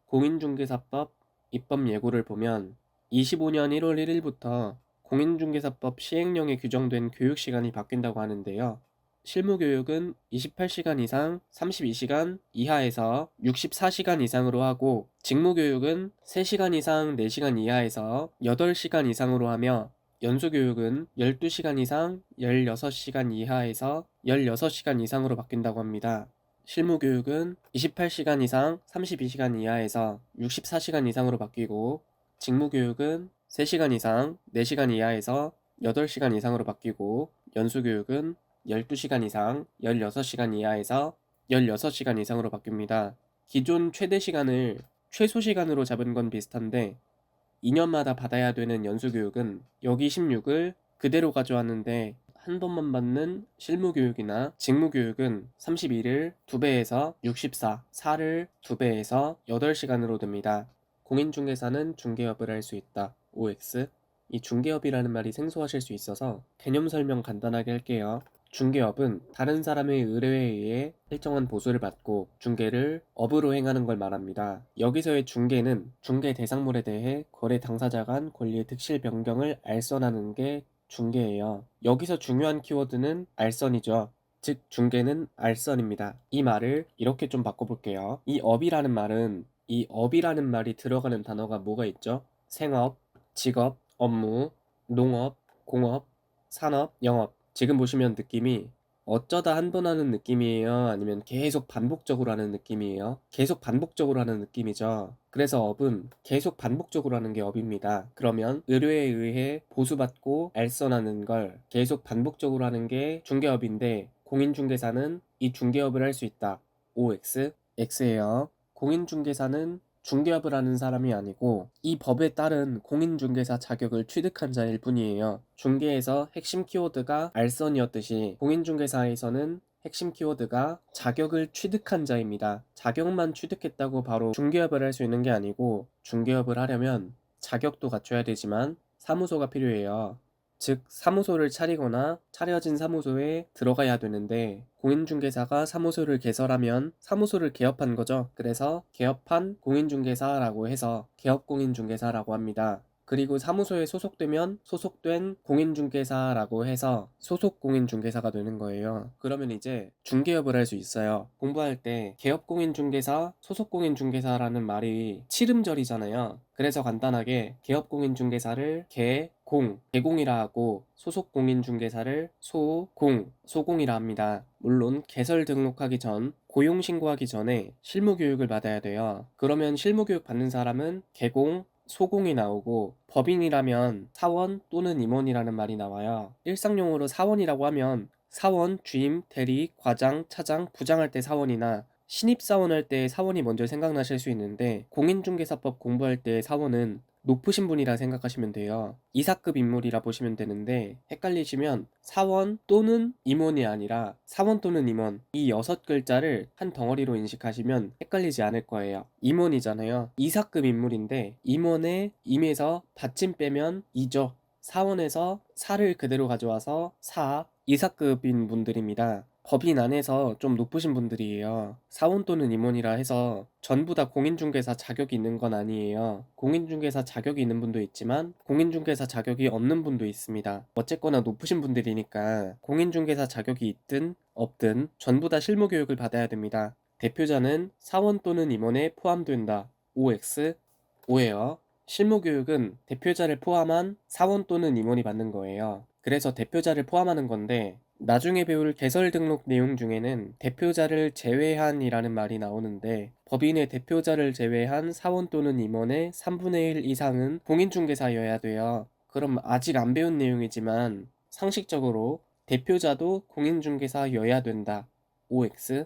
공인중개사법 입법 예고를 보면 25년 1월 1일부터 공인중개사법 시행령에 규정된 교육시간이 바뀐다고 하는데요. 실무교육은 28시간 이상 32시간 이하에서 64시간 이상으로 하고, 직무교육은 3시간 이상 4시간 이하에서 8시간 이상으로 하며, 연수교육은 12시간 이상 16시간 이하에서 16시간 이상으로 바뀐다고 합니다. 실무교육은 28시간 이상 32시간 이하에서 64시간 이상으로 바뀌고, 직무교육은 3시간 이상 4시간 이하에서 8시간 이상으로 바뀌고, 연수교육은 12시간 이상 16시간 이하에서 16시간 이상으로 바뀝니다. 기존 최대 시간을 최소 시간으로 잡은 건 비슷한데, 2년마다 받아야 되는 연수교육은 여기 16을 그대로 가져왔는데, 한 번만 받는 실무교육이나 직무교육은 31을 2배에서 64, 4를 2배에서 8시간으로 듭니다. 공인중개사는 중개업을 할 수 있다. OX. 이 중개업이라는 말이 생소하실 수 있어서 개념 설명 간단하게 할게요. 중개업은 다른 사람의 의뢰에 의해 일정한 보수를 받고 중개를 업으로 행하는 걸 말합니다. 여기서의 중개는 중개 대상물에 대해 거래 당사자 간 권리의 특실 변경을 알선하는 게 중개예요. 여기서 중요한 키워드는 알선이죠. 즉 중개는 알선입니다. 이 말을 이렇게 좀 바꿔볼게요. 이 업이라는 말이 들어가는 단어가 뭐가 있죠? 생업, 직업, 업무, 농업, 공업, 산업, 영업. 지금 보시면 느낌이 어쩌다 한 번 하는 느낌이에요? 아니면 계속 반복적으로 하는 느낌이에요? 계속 반복적으로 하는 느낌이죠. 그래서 업은 계속 반복적으로 하는 게 업입니다. 그러면 의뢰에 의해 보수받고 알선하는 걸 계속 반복적으로 하는 게 중개업인데, 공인중개사는 이 중개업을 할 수 있다. OX, X예요. 공인중개사는 중개업을 하는 사람이 아니고 이 법에 따른 공인중개사 자격을 취득한 자일 뿐이에요. 중개에서 핵심 키워드가 알선이었듯이 공인중개사에서는 핵심 키워드가 자격을 취득한 자입니다. 자격만 취득했다고 바로 중개업을 할 수 있는 게 아니고, 중개업을 하려면 자격도 갖춰야 되지만 사무소가 필요해요. 즉 사무소를 차리거나 차려진 사무소에 들어가야 되는데, 공인중개사가 사무소를 개설하면 사무소를 개업한 거죠. 그래서 개업한 공인중개사라고 해서 개업공인중개사라고 합니다. 그리고 사무소에 소속되면 소속된 공인중개사라고 해서 소속공인중개사가 되는 거예요. 그러면 이제 중개업을 할 수 있어요. 공부할 때 개업공인중개사, 소속공인중개사라는 말이 치름절이잖아요. 그래서 간단하게 개업공인중개사를 개공이라 하고, 소속공인중개사를 소공이라 합니다. 물론 개설 등록하기 전, 고용신고하기 전에 실무교육을 받아야 돼요. 그러면 실무교육 받는 사람은 개공, 소공이 나오고, 법인이라면 사원 또는 임원이라는 말이 나와요. 일상용어로 사원이라고 하면 사원, 주임, 대리, 과장, 차장, 부장할 때 사원이나 신입사원 할 때 사원이 먼저 생각나실 수 있는데, 공인중개사법 공부할 때 사원은 높으신 분이라 생각하시면 돼요. 이사급 인물이라 보시면 되는데, 헷갈리시면 사원 또는 임원이 아니라 사원 또는 임원, 이 6글자를 한 덩어리로 인식하시면 헷갈리지 않을 거예요. 임원이잖아요. 이사급 인물인데 임원의 임에서 받침 빼면 이죠. 사원에서 사를 그대로 가져와서 이사급인 분들입니다. 법인 안에서 좀 높으신 분들이에요. 사원 또는 임원이라 해서 전부 다 공인중개사 자격이 있는 건 아니에요. 공인중개사 자격이 있는 분도 있지만 공인중개사 자격이 없는 분도 있습니다. 어쨌거나 높으신 분들이니까 공인중개사 자격이 있든 없든 전부 다 실무교육을 받아야 됩니다. 대표자는 사원 또는 임원에 포함된다. OX, O예요. 실무교육은 대표자를 포함한 사원 또는 임원이 받는 거예요. 그래서 대표자를 포함하는 건데, 나중에 배울 개설 등록 내용 중에는 대표자를 제외한이라는 말이 나오는데, 법인의 대표자를 제외한 사원 또는 임원의 3분의 1 이상은 공인중개사여야 돼요. 그럼 아직 안 배운 내용이지만 상식적으로 대표자도 공인중개사여야 된다. OX.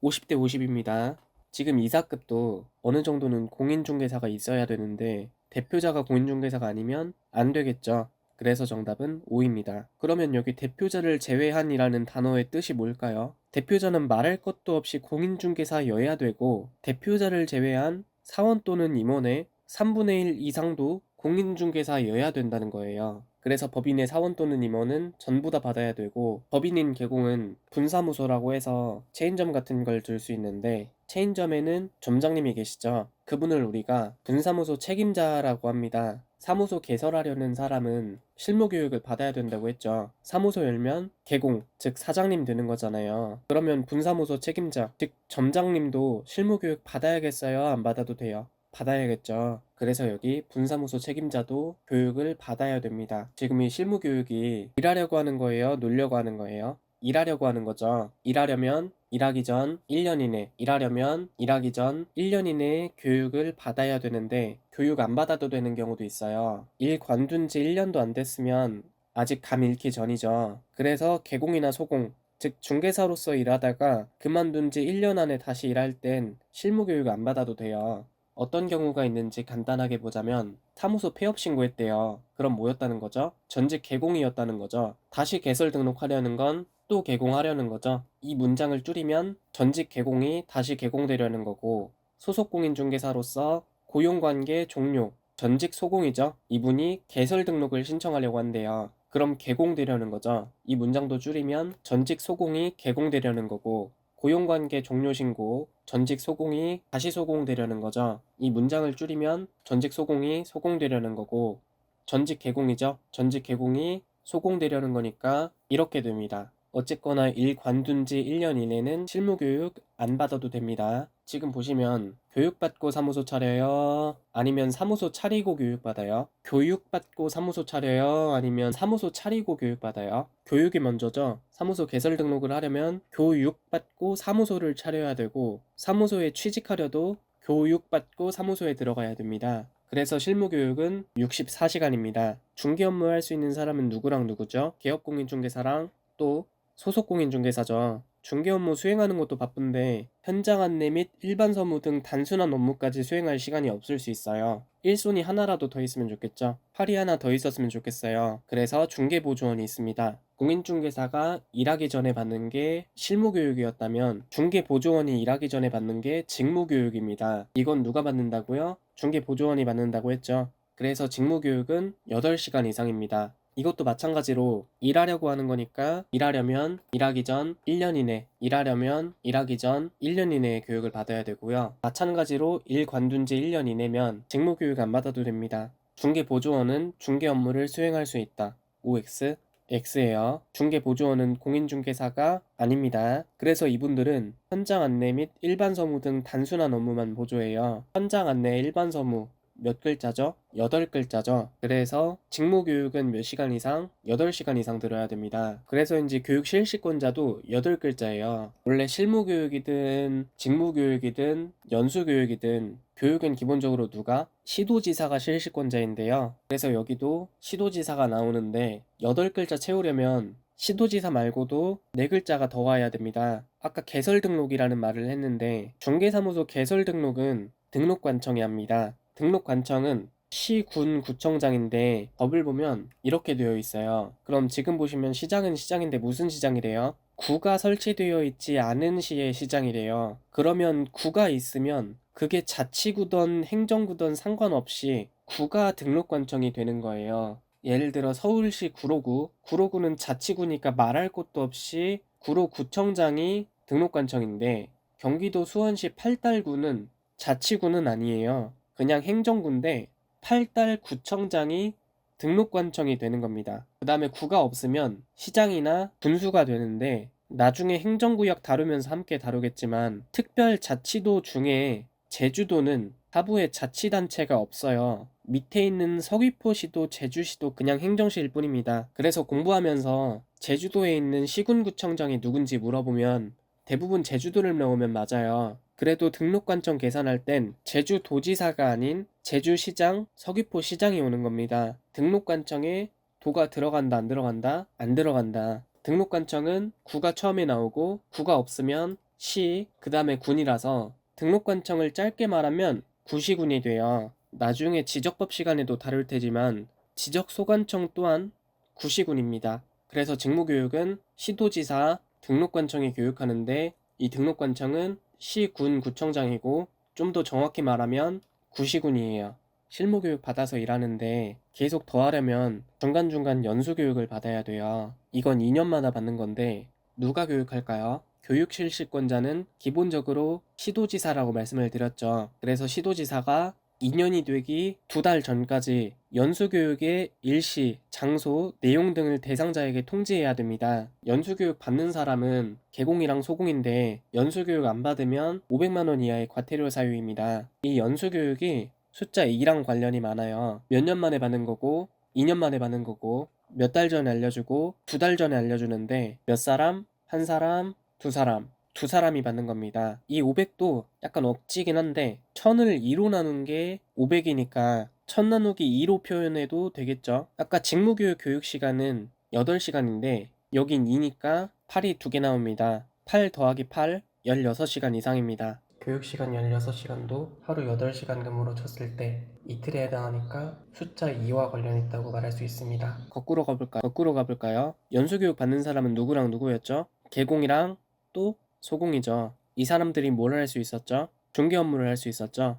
50대 50입니다. 지금 이사급도 어느 정도는 공인중개사가 있어야 되는데 대표자가 공인중개사가 아니면 안 되겠죠. 그래서 정답은 O입니다. 그러면 여기 대표자를 제외한이라는 단어의 뜻이 뭘까요? 대표자는 말할 것도 없이 공인중개사여야 되고, 대표자를 제외한 사원 또는 임원의 3분의 1 이상도 공인중개사여야 된다는 거예요. 그래서 법인의 사원 또는 임원은 전부 다 받아야 되고, 법인인 개공은 분사무소라고 해서 체인점 같은 걸 들 수 있는데, 체인점에는 점장님이 계시죠. 그분을 우리가 분사무소 책임자라고 합니다. 사무소 개설하려는 사람은 실무교육을 받아야 된다고 했죠. 사무소 열면 개공, 즉 사장님 되는 거잖아요. 그러면 분사무소 책임자, 즉 점장님도 실무교육 받아야겠어요? 안 받아도 돼요? 받아야겠죠. 그래서 여기 분사무소 책임자도 교육을 받아야 됩니다. 지금 이 실무교육이 일하려고 하는 거예요? 놀려고 하는 거예요? 일하려고 하는 거죠. 일하려면 일하기 전 1년 이내, 일하려면 일하기 전 1년 이내에 교육을 받아야 되는데 교육 안 받아도 되는 경우도 있어요. 일 관둔 지 1년도 안 됐으면 아직 감 잃기 전이죠. 그래서 개공이나 소공, 즉 중개사로서 일하다가 그만둔 지 1년 안에 다시 일할 땐 실무교육 안 받아도 돼요. 어떤 경우가 있는지 간단하게 보자면 사무소 폐업 신고했대요. 그럼 뭐였다는 거죠? 전직 개공이었다는 거죠. 다시 개설 등록하려는 건 또 개공하려는 거죠. 이 문장을 줄이면 전직 개공이 다시 개공되려는 거고, 소속 공인중개사로서 고용관계 종료, 전직 소공이죠. 이분이 개설 등록을 신청하려고 한대요. 그럼 개공되려는 거죠. 이 문장도 줄이면 전직 소공이 개공되려는 거고, 고용관계 종료 신고, 전직 소공이 다시 소공되려는 거죠. 이 문장을 줄이면 전직 소공이 소공되려는 거고, 전직 개공이죠. 전직 개공이 소공되려는 거니까 이렇게 됩니다. 어쨌거나 일 관둔 지 1년 이내는 실무교육 안 받아도 됩니다. 지금 보시면 교육받고 사무소 차려요? 아니면 사무소 차리고 교육받아요? 교육받고 사무소 차려요? 아니면 사무소 차리고 교육받아요? 교육이 먼저죠. 사무소 개설 등록을 하려면 교육받고 사무소를 차려야 되고, 사무소에 취직하려도 교육받고 사무소에 들어가야 됩니다. 그래서 실무교육은 64시간입니다. 중개 업무 할 수 있는 사람은 누구랑 누구죠? 개업공인중개사랑 또 소속공인중개사죠. 중개 업무 수행하는 것도 바쁜데 현장 안내 및 일반 서무 등 단순한 업무까지 수행할 시간이 없을 수 있어요. 1손이 하나라도 더 있으면 좋겠죠. 팔이 하나 더 있었으면 좋겠어요. 그래서 중개보조원이 있습니다. 공인중개사가 일하기 전에 받는 게 실무교육이었다면 중개보조원이 일하기 전에 받는 게 직무교육입니다. 이건 누가 받는다고요? 중개보조원이 받는다고 했죠. 그래서 직무교육은 8시간 이상입니다. 이것도 마찬가지로 일하려고 하는 거니까 일하려면 일하기 전 1년 이내, 일하려면 일하기 전 1년 이내에 교육을 받아야 되고요. 마찬가지로 일 관둔 지 1년 이내면 직무교육 안 받아도 됩니다. 중개보조원은 중개 업무를 수행할 수 있다. OX, X예요. 중개보조원은 공인중개사가 아닙니다. 그래서 이분들은 현장 안내 및 일반 서무 등 단순한 업무만 보조해요. 현장 안내 일반 서무 몇 글자죠? 8글자죠. 그래서 직무교육은 몇 시간 이상? 8시간 이상 들어야 됩니다. 그래서인지 교육 실시권자도 8글자예요. 원래 실무교육이든 직무교육이든 연수교육이든 교육은 기본적으로 누가? 시도지사가 실시권자인데요. 그래서 여기도 시도지사가 나오는데 8글자 채우려면 시도지사 말고도 4글자가 더 와야 됩니다. 아까 개설 등록이라는 말을 했는데 중개사무소 개설 등록은 등록관청이 합니다. 등록관청은 시, 군, 구청장인데 법을 보면 이렇게 되어 있어요. 그럼 지금 보시면 시장은 시장인데 무슨 시장이래요? 구가 설치되어 있지 않은 시의 시장이래요. 그러면 구가 있으면 그게 자치구든 행정구든 상관없이 구가 등록관청이 되는 거예요. 예를 들어 서울시 구로구, 구로구는 자치구니까 말할 것도 없이 구로구청장이 등록관청인데 경기도 수원시 팔달구는 자치구는 아니에요. 그냥 행정구인데 팔달구청장이 등록관청이 되는 겁니다. 그 다음에 구가 없으면 시장이나 군수가 되는데 나중에 행정구역 다루면서 함께 다루겠지만 특별자치도 중에 제주도는 하부에 자치단체가 없어요. 밑에 있는 서귀포시도 제주시도 그냥 행정시일 뿐입니다. 그래서 공부하면서 제주도에 있는 시군구청장이 누군지 물어보면 대부분 제주도를 넣으면 맞아요. 그래도 등록관청 계산할 땐 제주도지사가 아닌 제주시장, 서귀포시장이 오는 겁니다. 등록관청에 도가 들어간다, 안 들어간다? 안 들어간다. 등록관청은 구가 처음에 나오고 구가 없으면 시, 그 다음에 군이라서 등록관청을 짧게 말하면 구시군이 돼요. 나중에 지적법 시간에도 다룰 테지만 지적소관청 또한 구시군입니다. 그래서 직무교육은 시도지사, 등록관청이 교육하는데 이 등록관청은 시, 군, 구청장이고 좀 더 정확히 말하면 구시군이에요. 실무교육 받아서 일하는데 계속 더 하려면 중간중간 연수교육을 받아야 돼요. 이건 2년마다 받는 건데 누가 교육할까요? 교육 실시권자는 기본적으로 시도지사라고 말씀을 드렸죠. 그래서 시도지사가 2년이 되기 2달 전까지 연수교육의 일시, 장소, 내용 등을 대상자에게 통지해야 됩니다. 연수교육 받는 사람은 개공이랑 소공인데 연수교육 안 받으면 500만 원 이하의 과태료 사유입니다. 이 연수교육이 숫자 2랑 관련이 많아요. 몇 년 만에 받는 거고 2년 만에 받는 거고 몇 달 전에 알려주고 2달 전에 알려주는데 몇 사람, 한 사람, 두 사람이 받는 겁니다. 이 500도 약간 억지긴 한데 1000을 2로 나눈 게 500이니까 1000 나누기 2로 표현해도 되겠죠. 아까 직무교육 교육시간은 8시간인데 여긴 2니까 8이 2개 나옵니다. 8 더하기 8, 16시간 이상입니다. 교육시간 16시간도 하루 8시간 근무로 쳤을 때 이틀에 해당하니까 숫자 2와 관련 있다고 말할 수 있습니다. 거꾸로 가볼까요? 연수교육 받는 사람은 누구랑 누구였죠? 개공이랑 또 소공이죠. 이 사람들이 뭘 할 수 있었죠? 중개 업무를 할 수 있었죠.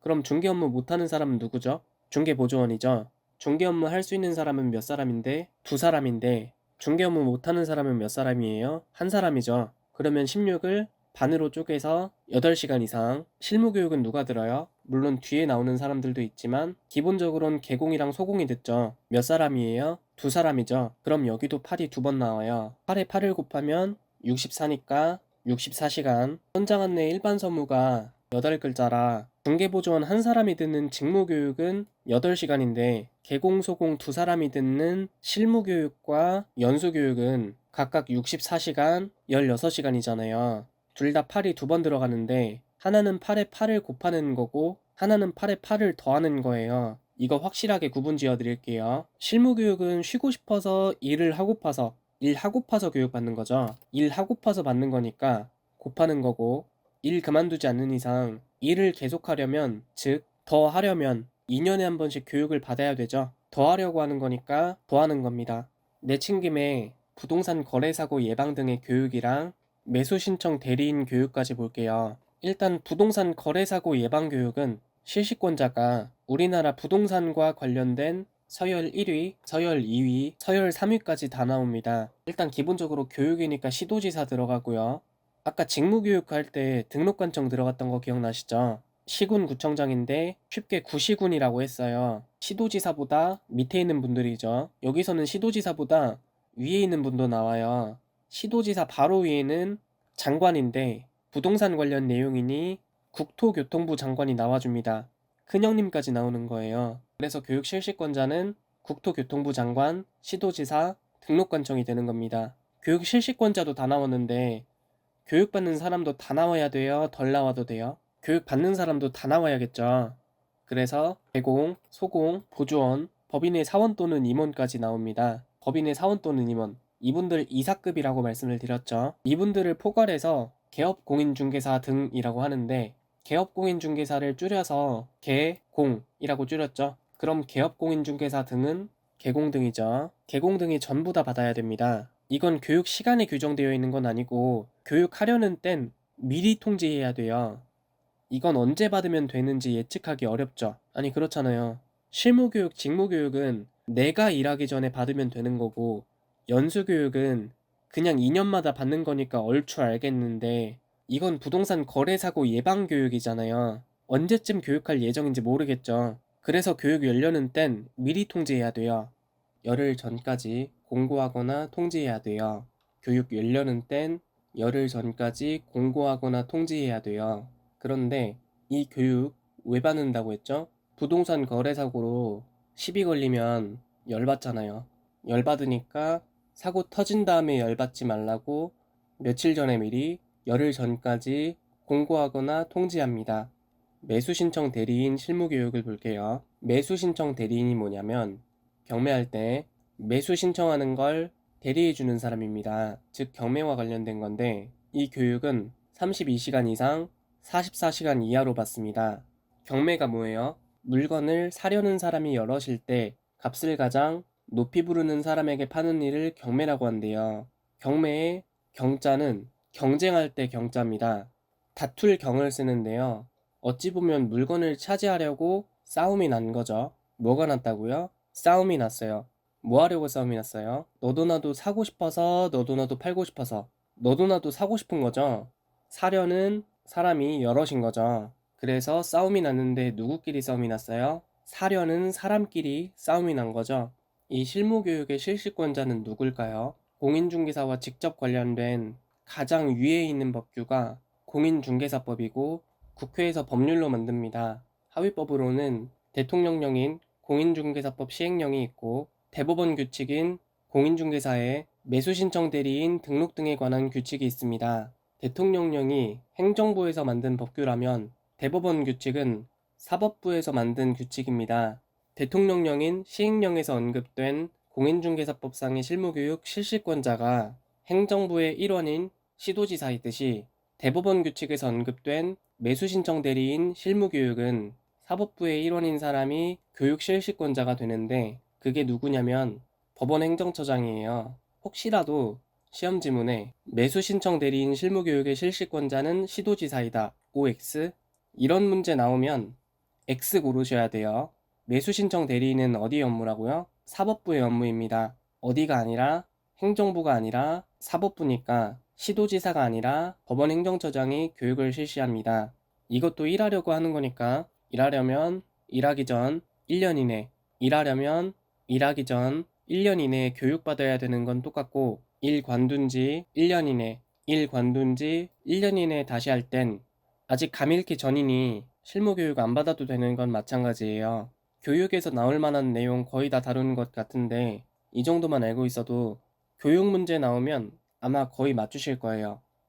그럼 중개 업무 못하는 사람은 누구죠? 중개보조원이죠. 중개 업무 할 수 있는 사람은 몇 사람인데? 2사람인데 중개 업무 못하는 사람은 몇 사람이에요? 한 사람이죠. 그러면 16을 반으로 쪼개서 8시간 이상. 실무교육은 누가 들어요? 물론 뒤에 나오는 사람들도 있지만 기본적으로는 개공이랑 소공이 듣죠. 몇 사람이에요? 2사람이죠. 그럼 여기도 8이 2번 나와요. 8에 8을 곱하면 64니까 64시간. 현장 안내 일반 서무가 8글자라 중개보조원 한 사람이 듣는 직무교육은 8시간인데 개공, 소공 2사람이 듣는 실무교육과 연수교육은 각각 64시간, 16시간이잖아요. 둘 다 8이 2번 들어가는데 하나는 8에 8을 곱하는 거고 하나는 8에 8을 더하는 거예요. 이거 확실하게 구분 지어 드릴게요. 실무교육은 쉬고 싶어서 일을 하고파서 교육받는 거죠. 일 하고파서 받는 거니까 곱하는 거고 일 그만두지 않는 이상 일을 계속하려면 즉 더 하려면 2년에 한 번씩 교육을 받아야 되죠. 더 하려고 하는 거니까 더하는 겁니다. 내친 김에 부동산 거래사고 예방 등의 교육이랑 매수신청 대리인 교육까지 볼게요. 일단 부동산 거래사고 예방 교육은 실시권자가 우리나라 부동산과 관련된 서열 1위, 서열 2위, 서열 3위까지 다 나옵니다. 일단 기본적으로 교육이니까 시도지사 들어가고요. 아까 직무교육 할 때 등록관청 들어갔던 거 기억나시죠? 시군 구청장인데 쉽게 구시군이라고 했어요. 시도지사보다 밑에 있는 분들이죠. 여기서는 시도지사보다 위에 있는 분도 나와요. 시도지사 바로 위에는 장관인데 부동산 관련 내용이니 국토교통부 장관이 나와줍니다. 큰형님까지 나오는 거예요. 그래서 교육 실시권자는 국토교통부 장관, 시도지사, 등록관청이 되는 겁니다. 교육 실시권자도 다 나왔는데 교육받는 사람도 다 나와야 돼요? 덜 나와도 돼요? 교육받는 사람도 다 나와야겠죠. 그래서 개공, 소공, 보조원, 법인의 사원 또는 임원까지 나옵니다. 법인의 사원 또는 임원, 이분들 이사급이라고 말씀을 드렸죠. 이분들을 포괄해서 개업공인중개사 등이라고 하는데 개업공인중개사를 줄여서 개공이라고 줄였죠. 그럼 개업공인중개사 등은 개공등이죠. 개공등이 전부 다 받아야 됩니다. 이건 교육 시간에 규정되어 있는 건 아니고 교육하려는 땐 미리 통지해야 돼요. 이건 언제 받으면 되는지 예측하기 어렵죠. 아니 그렇잖아요. 실무교육, 직무교육은 내가 일하기 전에 받으면 되는 거고 연수교육은 그냥 2년마다 받는 거니까 얼추 알겠는데 이건 부동산 거래사고 예방교육이잖아요. 언제쯤 교육할 예정인지 모르겠죠. 그래서 교육 열려는 땐 미리 통지해야 돼요. 열흘 전까지 공고하거나 통지해야 돼요. 교육 열려는 땐 열흘 전까지 공고하거나 통지해야 돼요. 그런데 이 교육 왜 받는다고 했죠? 부동산 거래 사고로 시비 걸리면 열받잖아요. 열받으니까 사고 터진 다음에 열받지 말라고 며칠 전에 미리 열흘 전까지 공고하거나 통지합니다. 매수신청 대리인 실무교육을 볼게요. 매수신청 대리인이 뭐냐면 경매할 때 매수 신청하는 걸 대리해주는 사람입니다. 즉 경매와 관련된 건데 이 교육은 32시간 이상 44시간 이하로 받습니다. 경매가 뭐예요? 물건을 사려는 사람이 여럿일 때 값을 가장 높이 부르는 사람에게 파는 일을 경매라고 한대요. 경매의 경자는 경쟁할 때 경자입니다. 다툴 경을 쓰는데요. 어찌 보면 물건을 차지하려고 싸움이 난 거죠. 뭐가 났다고요? 싸움이 났어요. 뭐 하려고 싸움이 났어요? 너도 나도 사고 싶어서, 너도 나도 팔고 싶어서. 너도 나도 사고 싶은 거죠. 사려는 사람이 여럿인 거죠. 그래서 싸움이 났는데 누구끼리 싸움이 났어요? 사려는 사람끼리 싸움이 난 거죠. 이 실무교육의 실시권자는 누굴까요? 공인중개사와 직접 관련된 가장 위에 있는 법규가 공인중개사법이고 국회에서 법률로 만듭니다. 하위법으로는 대통령령인 공인중개사법 시행령이 있고 대법원 규칙인 공인중개사의 매수신청 대리인 등록 등에 관한 규칙이 있습니다. 대통령령이 행정부에서 만든 법규라면 대법원 규칙은 사법부에서 만든 규칙입니다. 대통령령인 시행령에서 언급된 공인중개사법상의 실무교육 실시권자가 행정부의 일원인 시도지사이듯이 대법원 규칙에서 언급된 매수신청 대리인 실무교육은 사법부의 일원인 사람이 교육 실시권자가 되는데 그게 누구냐면 법원 행정처장이에요. 혹시라도 시험 지문에 매수신청 대리인 실무교육의 실시권자는 시도지사이다. OX 이런 문제 나오면 X 고르셔야 돼요. 매수신청 대리인은 어디 업무라고요? 사법부의 업무입니다. 어디가 아니라 행정부가 아니라 사법부니까 시도지사가 아니라 법원 행정처장이 교육을 실시합니다. 이것도 일하려고 하는 거니까 일하려면 일하기 전 1년 이내, 일하려면 일하기 전 1년 이내에 교육받아야 되는 건 똑같고 일 관둔 지 1년 이내, 일 관둔 지 1년 이내에 다시 할 땐 아직 감읽기 전이니 실무교육 안 받아도 되는 건 마찬가지예요. 교육에서 나올 만한 내용 거의 다 다루는 것 같은데 이 정도만 알고 있어도 교육 문제 나오면 아마 거의 맞추실 거예요.